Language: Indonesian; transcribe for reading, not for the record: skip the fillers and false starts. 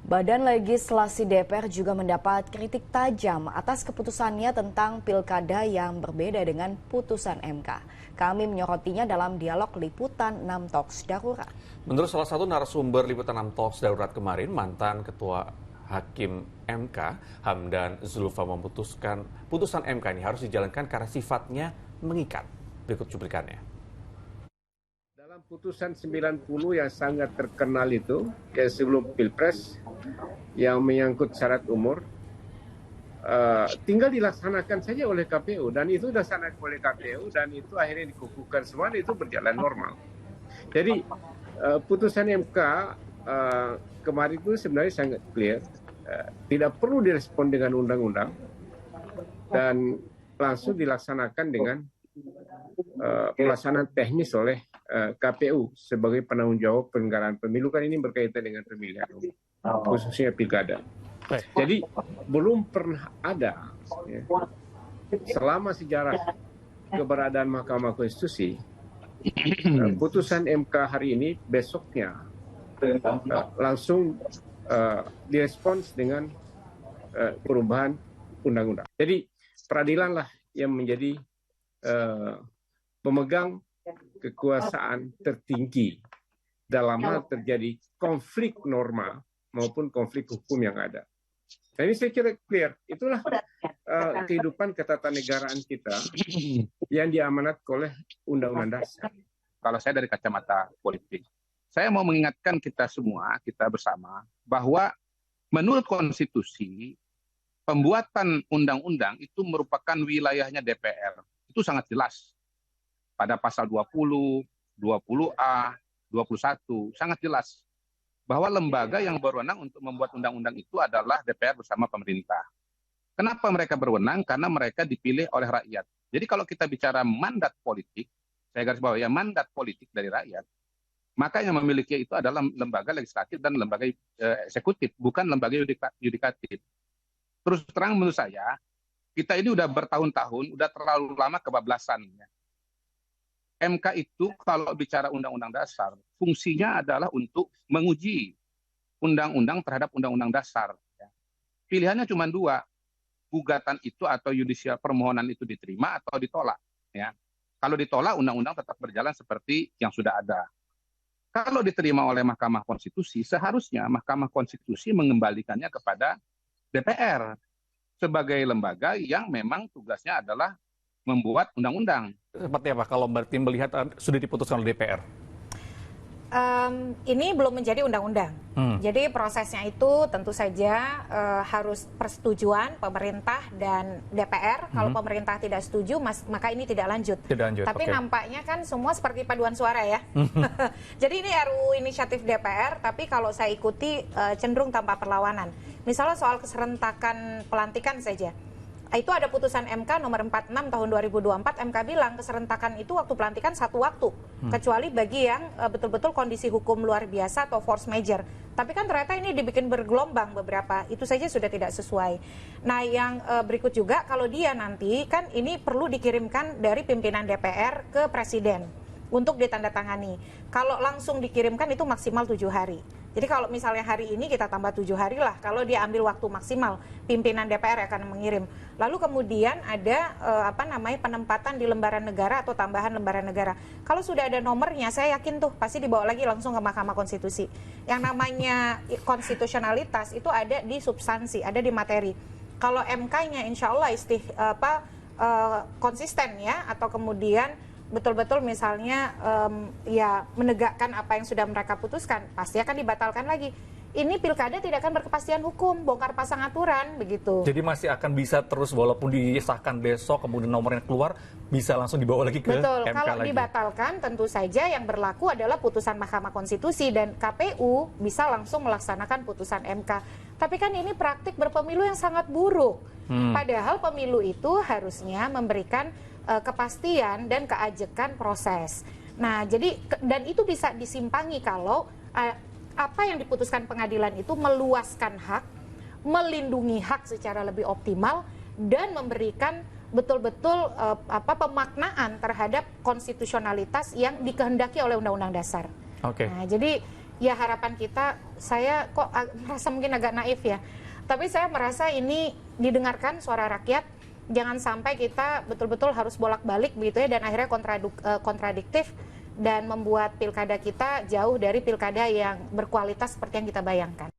Badan Legislasi DPR juga mendapat kritik tajam atas keputusannya tentang pilkada yang berbeda dengan putusan MK. Kami menyorotinya dalam dialog Liputan 6 Talks Darurat. Menurut salah satu narasumber Liputan 6 Talks Darurat kemarin, mantan Ketua Hakim MK, Hamdan Zulfa memutuskan putusan MK ini harus dijalankan karena sifatnya mengikat. Berikut cuplikannya. Dalam putusan 90 yang sangat terkenal itu, yang sebelum Pilpres, yang menyangkut syarat umur, tinggal dilaksanakan saja oleh KPU, dan itu dilaksanakan oleh KPU, dan itu akhirnya dikukuhkan semua, itu berjalan normal. Jadi putusan MK kemarin itu sebenarnya sangat clear, tidak perlu direspon dengan undang-undang, dan langsung dilaksanakan dengan pelaksanaan teknis oleh KPU sebagai penanggung jawab penyelenggaraan pemilu, kan ini berkaitan dengan pemilihan umum, khususnya pilkada. Jadi belum pernah ada selama sejarah keberadaan Mahkamah Konstitusi putusan MK hari ini besoknya langsung direspons dengan perubahan undang-undang. Jadi peradilanlah yang menjadi pemegang kekuasaan tertinggi dalam hal terjadi konflik norma maupun konflik hukum yang ada. Nah, ini saya kira clear. Itulah kehidupan ketatanegaraan kita yang diamanatkan oleh Undang-Undang Dasar. Kalau saya dari kacamata politik, saya mau mengingatkan kita semua, kita bersama, bahwa menurut konstitusi, pembuatan undang-undang itu merupakan wilayahnya DPR. Itu sangat jelas. Pada pasal 20, 20A, 21, sangat jelas bahwa lembaga yang berwenang untuk membuat undang-undang itu adalah DPR bersama pemerintah. Kenapa mereka berwenang? Karena mereka dipilih oleh rakyat. Jadi kalau kita bicara mandat politik, saya garis bawah ya, mandat politik dari rakyat, maka yang memiliki itu adalah lembaga legislatif dan lembaga eksekutif, bukan lembaga yudikatif. Terus terang menurut saya, kita ini udah bertahun-tahun, udah terlalu lama kebablasan. MK itu kalau bicara undang-undang dasar, fungsinya adalah untuk menguji undang-undang terhadap undang-undang dasar. Pilihannya cuma dua, gugatan itu atau yudisial permohonan itu diterima atau ditolak. Kalau ditolak, undang-undang tetap berjalan seperti yang sudah ada. Kalau diterima oleh Mahkamah Konstitusi, seharusnya Mahkamah Konstitusi mengembalikannya kepada DPR sebagai lembaga yang memang tugasnya adalah membuat undang-undang. Seperti apa kalau berarti melihat sudah diputuskan oleh DPR? Ini belum menjadi undang-undang. Jadi prosesnya itu tentu saja harus persetujuan pemerintah dan DPR. Kalau pemerintah tidak setuju, maka ini tidak lanjut. Tapi nampaknya kan semua seperti paduan suara ya. Jadi ini RUU inisiatif DPR, tapi kalau saya ikuti cenderung tanpa perlawanan. Misalnya soal keserentakan pelantikan saja. Itu ada putusan MK nomor 46 tahun 2024, MK bilang keserentakan itu waktu pelantikan satu waktu, kecuali bagi yang betul-betul kondisi hukum luar biasa atau force major. Tapi kan ternyata ini dibikin bergelombang beberapa, itu saja sudah tidak sesuai. Nah yang berikut juga, kalau dia nanti kan ini perlu dikirimkan dari pimpinan DPR ke Presiden untuk ditandatangani. Kalau langsung dikirimkan itu maksimal 7 hari. Jadi kalau misalnya hari ini kita tambah 7 hari lah, kalau dia ambil waktu maksimal, pimpinan DPR akan mengirim. Lalu kemudian ada penempatan di lembaran negara atau tambahan lembaran negara. Kalau sudah ada nomornya, saya yakin tuh pasti dibawa lagi langsung ke Mahkamah Konstitusi. Yang namanya konstitusionalitas itu ada di substansi, ada di materi. Kalau MK-nya insya Allah konsisten ya, atau kemudian betul-betul misalnya menegakkan apa yang sudah mereka putuskan, pasti akan dibatalkan lagi. Ini pilkada tidak akan berkepastian hukum, bongkar pasang aturan, begitu. Jadi masih akan bisa terus walaupun disahkan besok, kemudian nomornya keluar, bisa langsung dibawa lagi ke Betul, MK kalau lagi. dibatalkan tentu saja yang berlaku adalah putusan Mahkamah Konstitusi dan KPU bisa langsung melaksanakan putusan MK. Tapi kan ini praktik berpemilu yang sangat buruk. Padahal pemilu itu harusnya memberikan kepastian dan keajekan proses. Nah, jadi dan itu bisa disimpangi kalau apa yang diputuskan pengadilan itu meluaskan hak, melindungi hak secara lebih optimal dan memberikan betul-betul pemaknaan terhadap konstitusionalitas yang dikehendaki oleh Undang-Undang Dasar. Oke. Nah, jadi ya harapan kita, saya kok merasa mungkin agak naif ya, tapi saya merasa ini didengarkan suara rakyat, jangan sampai kita betul-betul harus bolak-balik begitu ya, dan akhirnya kontradiktif dan membuat pilkada kita jauh dari pilkada yang berkualitas seperti yang kita bayangkan.